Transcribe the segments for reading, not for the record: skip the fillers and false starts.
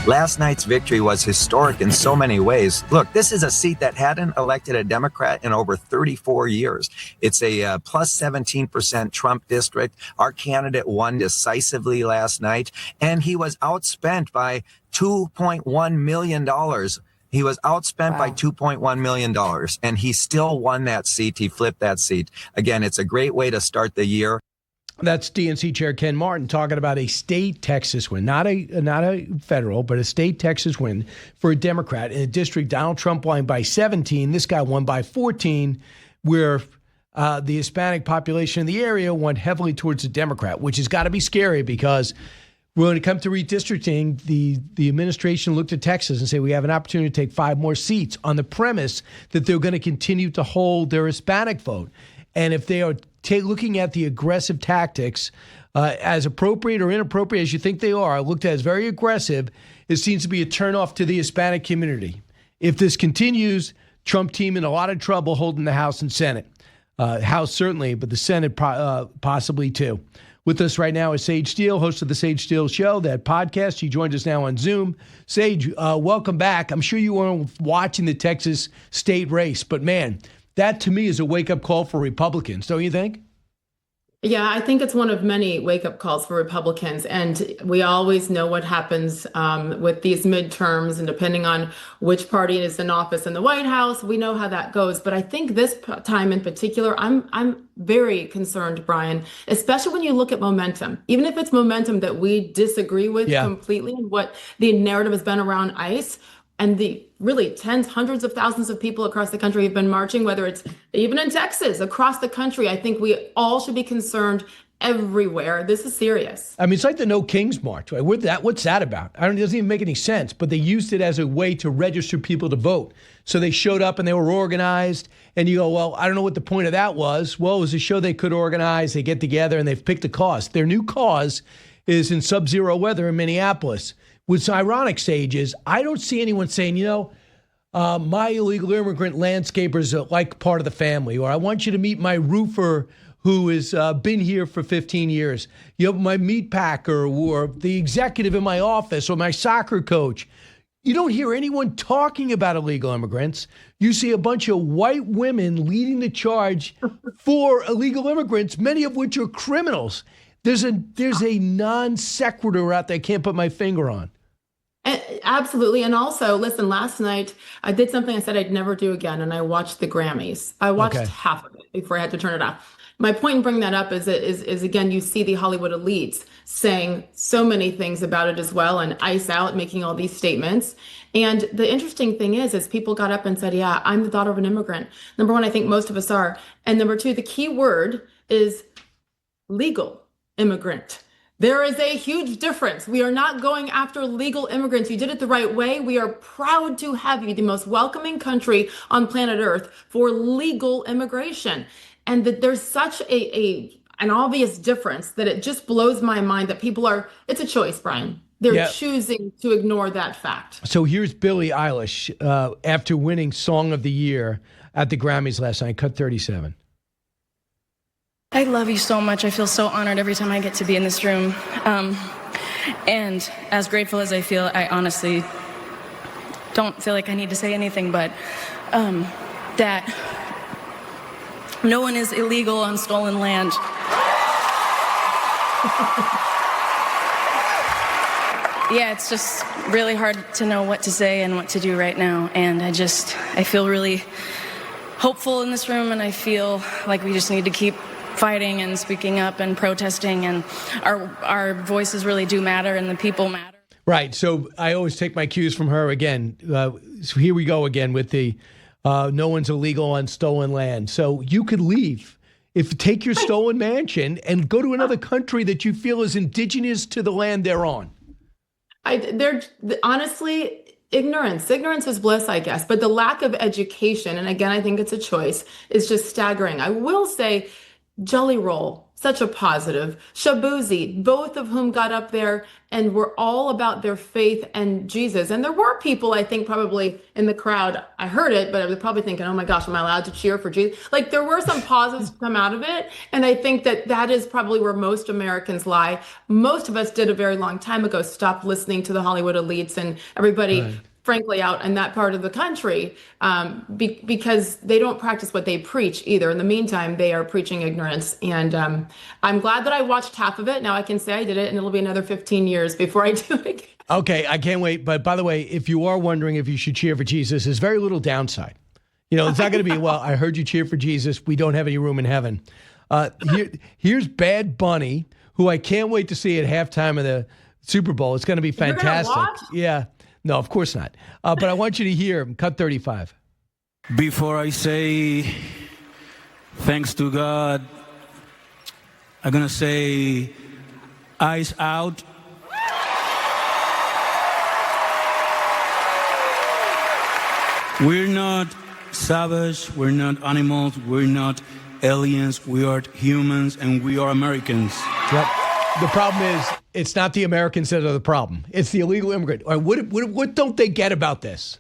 Last night's victory was historic in so many ways. Look, this is a seat that hadn't elected a Democrat in over 34 years. It's a plus 17% Trump district. Our candidate won decisively last night, and he was outspent by $2.1 million. He was outspent by $2.1 million, and he still won that seat. He flipped that seat. Again, it's a great way to start the year. That's DNC Chair Ken Martin talking about a state Texas win, not a federal, but a state Texas win for a Democrat in a district Donald Trump won by 17. This guy won by 14, where the Hispanic population in the area went heavily towards the Democrat, which has got to be scary because when it comes to redistricting, the administration looked at Texas and said, we have an opportunity to take 5 more seats on the premise that they're going to continue to hold their Hispanic vote. And if they are looking at the aggressive tactics as appropriate or inappropriate as you think they are, looked at as very aggressive, it seems to be a turnoff to the Hispanic community. If this continues, Trump team in a lot of trouble holding the House and Senate. House certainly, but the Senate possibly too. With us right now is Sage Steele, host of the Sage Steele Show, that podcast. She joins us now on Zoom. Sage, welcome back. I'm sure you were watching the Texas state race, but man, that to me is a wake-up call for Republicans, don't you think? Yeah, I think it's one of many wake-up calls for Republicans. And we always know what happens with these midterms, and depending on which party is in office in the White House, we know how that goes. But I think this time in particular, I'm very concerned, Brian, especially when you look at momentum. Even if it's momentum that we disagree with completely, and what the narrative has been around ICE, and the really tens, hundreds of thousands of people across the country have been marching, whether it's even in Texas, across the country. I think we all should be concerned everywhere. This is serious. I mean, it's like the No Kings March. Right? What's that about? It doesn't even make any sense, but they used it as a way to register people to vote. So they showed up and they were organized, and you go, well, I don't know what the point of that was. Well, it was a show they could organize. They get together and they've picked a cause. Their new cause is in sub-zero weather in Minneapolis. What's ironic, Sage, is I don't see anyone saying, my illegal immigrant landscapers are like part of the family, or I want you to meet my roofer who has been here for 15 years. My meat packer, or the executive in my office, or my soccer coach. You don't hear anyone talking about illegal immigrants. You see a bunch of white women leading the charge for illegal immigrants, many of which are criminals. There's a non sequitur out there I can't put my finger on. Absolutely. And also, listen, last night I did something I said I'd never do again, and I watched the Grammys. I watched half of it before I had to turn it off. My point in bringing that up is again, you see the Hollywood elites saying so many things about it as well, and ICE out making all these statements. And the interesting thing is people got up and said, yeah, I'm the daughter of an immigrant. Number one, I think most of us are. And number two, the key word is legal immigrant. There is a huge difference. We are not going after legal immigrants. You did it the right way. We are proud to have you, the most welcoming country on planet Earth for legal immigration. And that there's such an obvious difference that it just blows my mind that people it's a choice, Brian. They're choosing to ignore that fact. So here's Billie Eilish after winning Song of the Year at the Grammys last night, cut 37. I love you so much. I feel so honored every time I get to be in this room. And as grateful as I feel, I honestly don't feel like I need to say anything, but that no one is illegal on stolen land. Yeah, it's just really hard to know what to say and what to do right now. And I feel really hopeful in this room, and I feel like we just need to keep fighting and speaking up and protesting, and our voices really do matter, and the people matter. Right. So I always take my cues from her again. So here we go again with the no one's illegal on stolen land. So you could leave. Take your stolen mansion and go to another country that you feel is indigenous to the land they're on. They're honestly, ignorance is bliss, I guess. But the lack of education, and again, I think it's a choice, is just staggering. I will say, Jelly Roll such a positive. Shabuzi, both of whom got up there and were all about their faith and Jesus. And there were people, I think, probably in the crowd. I heard it, but I was probably thinking, oh my gosh, am I allowed to cheer for Jesus? Like there were some positives come out of it. And I think that that is probably where most Americans lie. Most of us did a very long time ago stop listening to the Hollywood elites and everybody. Right. Frankly, out in that part of the country, because they don't practice what they preach either. In the meantime, they are preaching ignorance. And I'm glad that I watched half of it. Now I can say I did it, and it'll be another 15 years before I do it again. Okay, I can't wait. But by the way, if you are wondering if you should cheer for Jesus, there's very little downside. You know, it's not going to be, well, I heard you cheer for Jesus. We don't have any room in heaven. Here's Bad Bunny, who I can't wait to see at halftime of the Super Bowl. It's going to be fantastic. You're gonna watch? Yeah. No, of course not. But I want you to hear him. Cut 35. Before I say thanks to God, I'm going to say eyes out. We're not savage, we're not animals, we're not aliens, we are humans, and we are Americans. Yep. The problem is, it's not the Americans that are the problem. It's the illegal immigrant. What don't they get about this?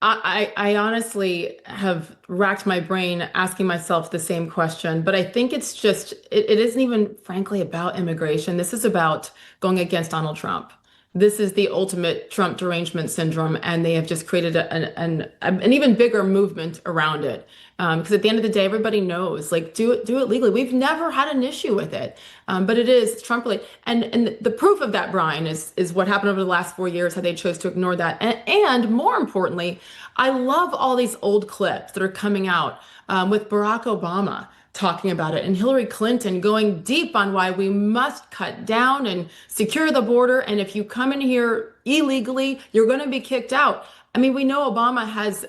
I honestly have racked my brain asking myself the same question, but I think it's just, it isn't even frankly about immigration. This is about going against Donald Trump. This is the ultimate Trump derangement syndrome, and they have just created an even bigger movement around it. Because at the end of the day, everybody knows, like, do it legally. We've never had an issue with it, but it is Trump related. And the proof of that, Brian, is what happened over the last 4 years, how they chose to ignore that. And more importantly, I love all these old clips that are coming out with Barack Obama talking about it and Hillary Clinton going deep on why we must cut down and secure the border. And if you come in here illegally, you're going to be kicked out. I mean, we know Obama has,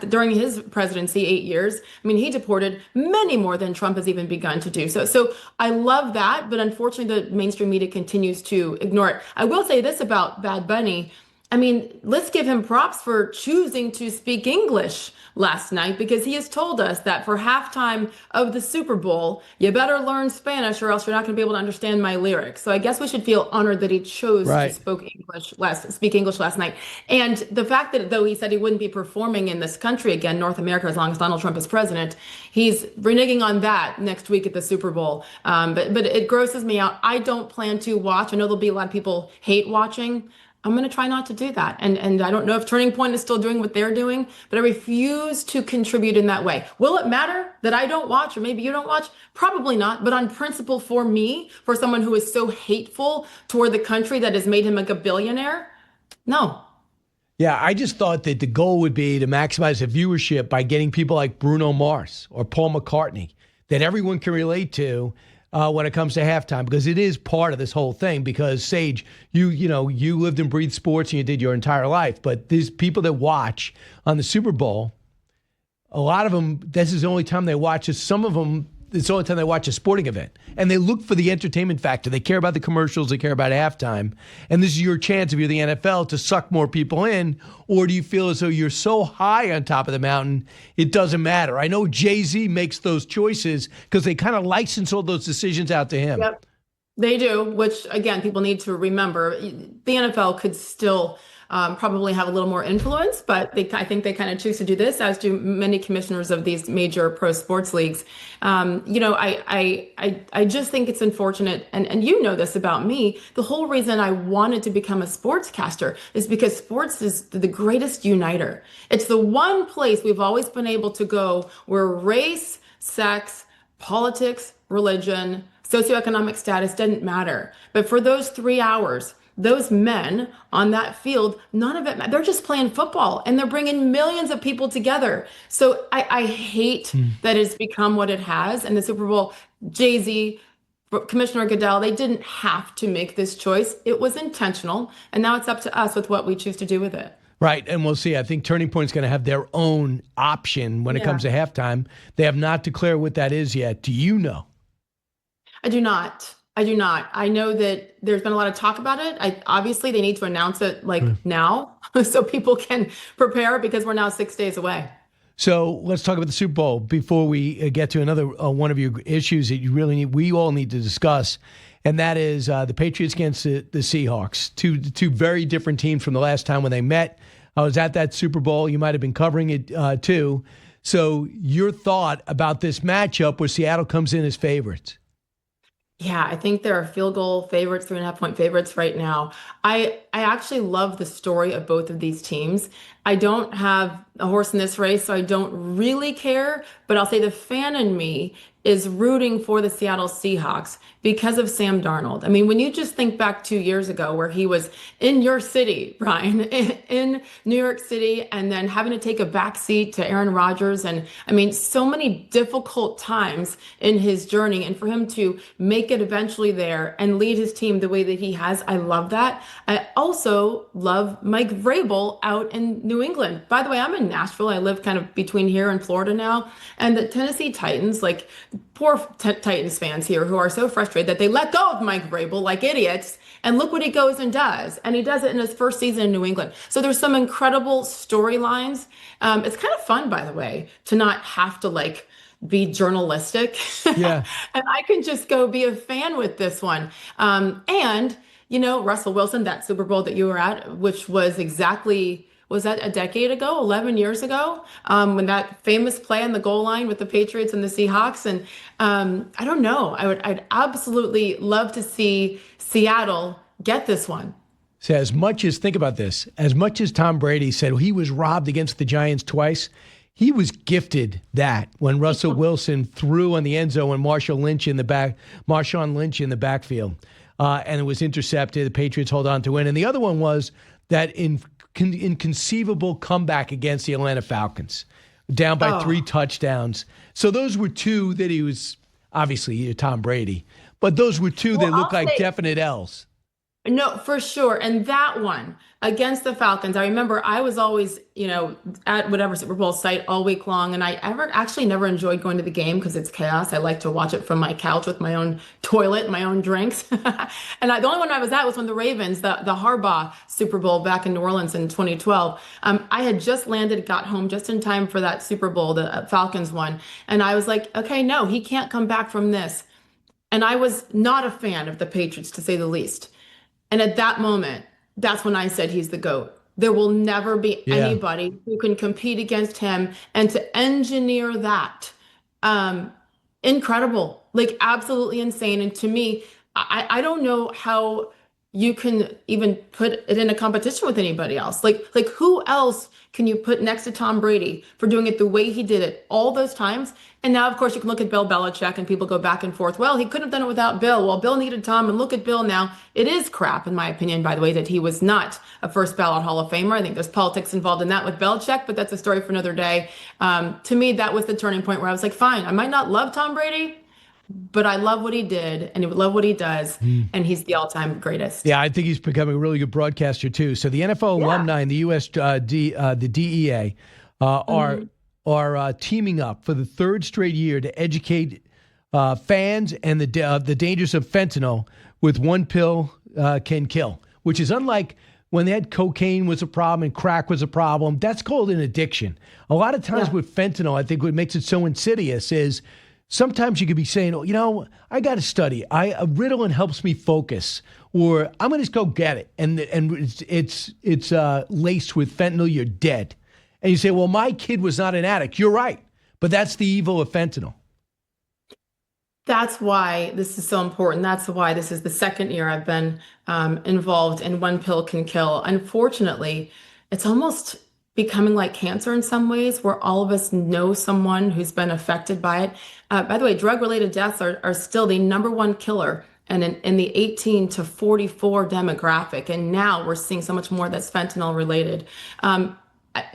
during his presidency, 8 years, I mean, he deported many more than Trump has even begun to do. So I love that. But unfortunately, the mainstream media continues to ignore it. I will say this about Bad Bunny. I mean, let's give him props for choosing to speak English last night, because he has told us that for halftime of the Super Bowl, you better learn Spanish or else you're not going to be able to understand my lyrics. So I guess we should feel honored that he chose to speak English last night. And the fact that, though he said he wouldn't be performing in this country again, North America, as long as Donald Trump is president, he's reneging on that next week at the Super Bowl. But it grosses me out. I don't plan to watch. I know there'll be a lot of people hate watching. I'm going to try not to do that. And I don't know if Turning Point is still doing what they're doing, but I refuse to contribute in that way. Will it matter that I don't watch, or maybe you don't watch? Probably not. But on principle, for me, for someone who is so hateful toward the country that has made him a billionaire, no. Yeah, I just thought that the goal would be to maximize the viewership by getting people like Bruno Mars or Paul McCartney that everyone can relate to when it comes to halftime, because it is part of this whole thing. Because Sage, you lived and breathed sports and you did your entire life, but these people that watch on the Super Bowl, a lot of them, this is the only time they watch it. Some of them, it's the only time they watch a sporting event, and they look for the entertainment factor. They care about the commercials. They care about halftime. And this is your chance, if you're the NFL, to suck more people in. Or do you feel as though you're so high on top of the mountain, it doesn't matter? I know Jay-Z makes those choices because they kind of license all those decisions out to him. Yep, they do, which, again, people need to remember. The NFL could still probably have a little more influence, but I think they kind of choose to do this, as do many commissioners of these major pro sports leagues. I just think it's unfortunate, and you know this about me. The whole reason I wanted to become a sportscaster is because sports is the greatest uniter. It's the one place we've always been able to go where race, sex, politics, religion, socioeconomic status didn't matter. But for those 3 hours, those men on that field, none of it, they're just playing football, and they're bringing millions of people together. So I hate that it's become what it has. And the Super Bowl, Jay-Z, Commissioner Goodell, they didn't have to make this choice. It was intentional. And now it's up to us with what we choose to do with it. Right, and we'll see. I think Turning Point is going to have their own option when it comes to halftime. They have not declared what that is yet. Do you know? I do not. I know that there's been a lot of talk about it. Obviously, they need to announce it now so people can prepare, because we're now 6 days away. So let's talk about the Super Bowl before we get to another one of your issues that we all need to discuss, and that is the Patriots against the Seahawks. Two very different teams from the last time when they met. I was at that Super Bowl. You might have been covering it too. So your thought about this matchup where Seattle comes in as favorites? Yeah, I think there are field goal favorites, 3.5 point favorites right now. I actually love the story of both of these teams. I don't have a horse in this race, so I don't really care, but I'll say the fan in me is rooting for the Seattle Seahawks because of Sam Darnold. I mean, when you just think back 2 years ago where he was in your city, Brian, in New York City, and then having to take a back seat to Aaron Rodgers. And I mean, so many difficult times in his journey. And for him to make it eventually there and lead his team the way that he has, I love that. I also love Mike Vrabel out in New England. By the way, I'm in Nashville. I live kind of between here and Florida now. And the Tennessee Titans, like poor Titans fans here who are so frustrated that they let go of Mike Vrabel like idiots. And look what he goes and does. And he does it in his first season in New England. So there's some incredible storylines. It's kind of fun, by the way, to not have to like be journalistic. Yeah. And I can just go be a fan with this one. And, you know, Russell Wilson, that Super Bowl that you were at, which was exactly, was that a decade ago, 11 years ago, when that famous play on the goal line with the Patriots and the Seahawks. And I don't know, I'd absolutely love to see Seattle get this one. So think about this, as much as Tom Brady said he was robbed against the Giants twice, he was gifted that when Russell Wilson threw on the end zone when Marshawn Lynch in the backfield, and it was intercepted. The Patriots hold on to win. And the other one was that inconceivable comeback against the Atlanta Falcons, down by 3 touchdowns. So those were two that he was, obviously Tom Brady, but those were two that looked like definite L's. No, for sure. And that one against the Falcons, I remember I was always, you know, at whatever Super Bowl site all week long. And I actually never enjoyed going to the game because it's chaos. I like to watch it from my couch with my own toilet and my own drinks. And the only one I was at was when the Ravens, the Harbaugh Super Bowl back in New Orleans in 2012. I had just landed, got home just in time for that Super Bowl, the Falcons one. And I was like, okay, no, he can't come back from this. And I was not a fan of the Patriots, to say the least. And at that moment, that's when I said he's the GOAT. There will never be anybody who can compete against him. And to engineer that, incredible, like absolutely insane. And to me, I don't know how you can even put it in a competition with anybody else. Like who else can you put next to Tom Brady for doing it the way he did it all those times? And now, of course, you can look at Bill Belichick and people go back and forth. Well, he couldn't have done it without Bill. Well, Bill needed Tom, and look at Bill now. It is crap, in my opinion, by the way, that he was not a first ballot Hall of Famer. I think there's politics involved in that with Belichick, but that's a story for another day. To me, that was the turning point where I was like, fine, I might not love Tom Brady, but I love what he did, and I love what he does, and he's the all-time greatest. Yeah, I think he's becoming a really good broadcaster, too. So the NFL alumni and the the DEA are teaming up for the third straight year to educate fans and the dangers of fentanyl with one pill can kill, which is unlike when they had cocaine was a problem and crack was a problem. That's called an addiction. A lot of times with fentanyl, I think what makes it so insidious is sometimes you could be saying, oh, you know, I got to study. Ritalin helps me focus, or I'm going to just go get it. And it's laced with fentanyl. You're dead. And you say, well, my kid was not an addict. You're right. But that's the evil of fentanyl. That's why this is so important. That's why this is the second year I've been involved in One Pill Can Kill. Unfortunately, it's almost becoming like cancer in some ways, where all of us know someone who's been affected by it. By the way, drug-related deaths are still the #1 killer and in the 18 to 44 demographic. And now we're seeing so much more that's fentanyl related.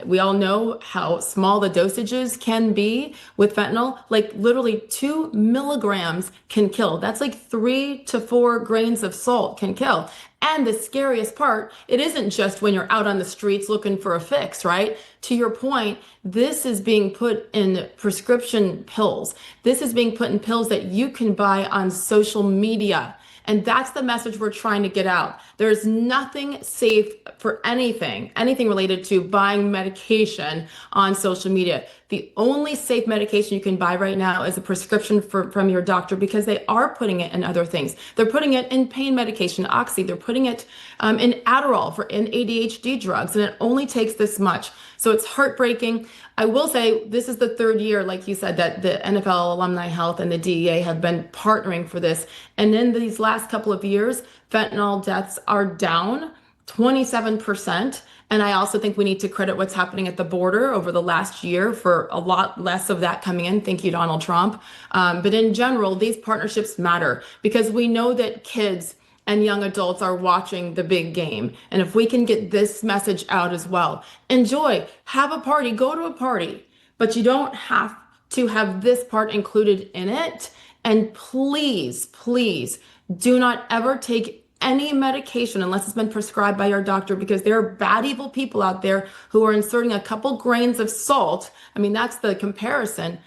We all know how small the dosages can be with fentanyl. Like literally 2 milligrams can kill. That's like 3 to 4 grains of salt can kill. And the scariest part, it isn't just when you're out on the streets looking for a fix, right? To your point, this is being put in prescription pills. This is being put in pills that you can buy on social media. And that's the message we're trying to get out. There's nothing safe for anything related to buying medication on social media. the only safe medication you can buy right now is a prescription from your doctor, because they are putting it in other things. They're putting it in pain medication, Oxy. They're putting it in Adderall in ADHD drugs, and it only takes this much. So it's heartbreaking. I will say this is the third year, like you said, that the NFL Alumni Health and the DEA have been partnering for this. And in these last couple of years, fentanyl deaths are down 27%. And I also think we need to credit what's happening at the border over the last year for a lot less of that coming in. Thank you, Donald Trump. But in general, these partnerships matter because we know that kids and young adults are watching the big game. And if we can get this message out as well, enjoy, have a party, go to a party, but you don't have to have this part included in it. And please, please do not ever take any medication unless it's been prescribed by your doctor, because there are bad, evil people out there who are inserting a couple grains of salt. I mean, that's the comparison.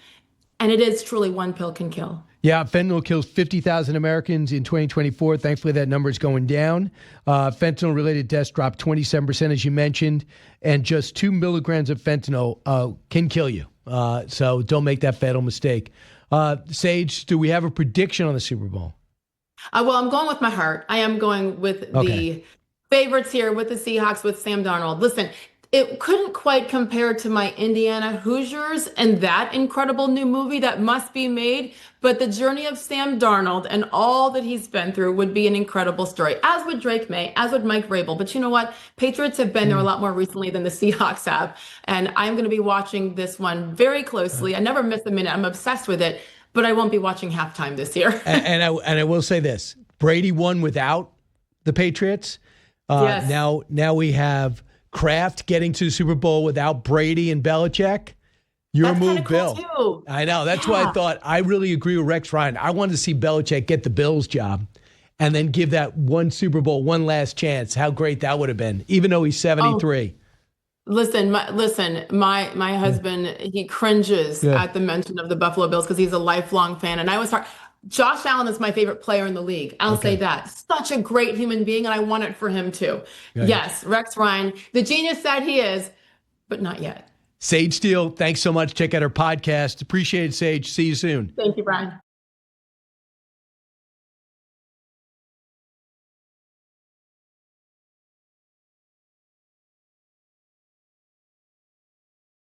And it is truly one pill can kill. Yeah, fentanyl kills 50,000 Americans in 2024. Thankfully, that number is going down. Fentanyl-related deaths dropped 27%, as you mentioned, and just 2 milligrams of fentanyl can kill you. So don't make that fatal mistake. Sage, do we have a prediction on the Super Bowl? Well, I'm going with my heart. I am going with the favorites here, with the Seahawks, with Sam Darnold. Listen, it couldn't quite compare to my Indiana Hoosiers and that incredible new movie that must be made. But the journey of Sam Darnold and all that he's been through would be an incredible story, as would Drake May, as would Mike Vrabel. But you know what? Patriots have been there a lot more recently than the Seahawks have. And I'm going to be watching this one very closely. I never miss a minute. I'm obsessed with it. But I won't be watching halftime this year. and I will say this: Brady won without the Patriots. Yes. Now we have Kraft getting to the Super Bowl without Brady and Belichick. Your move, Bill. Cool too. I know. That's why I thought I really agree with Rex Ryan. I wanted to see Belichick get the Bills job, and then give that one Super Bowl one last chance. How great that would have been, even though he's 73. Listen, my husband, he cringes at the mention of the Buffalo Bills because he's a lifelong fan. And I was hard. Josh Allen is my favorite player in the league. I'll say that. Such a great human being, and I want it for him too. Yes, Rex Ryan, the genius that he is, but not yet. Sage Steele, thanks so much. Check out our podcast. Appreciate it, Sage. See you soon. Thank you, Brian.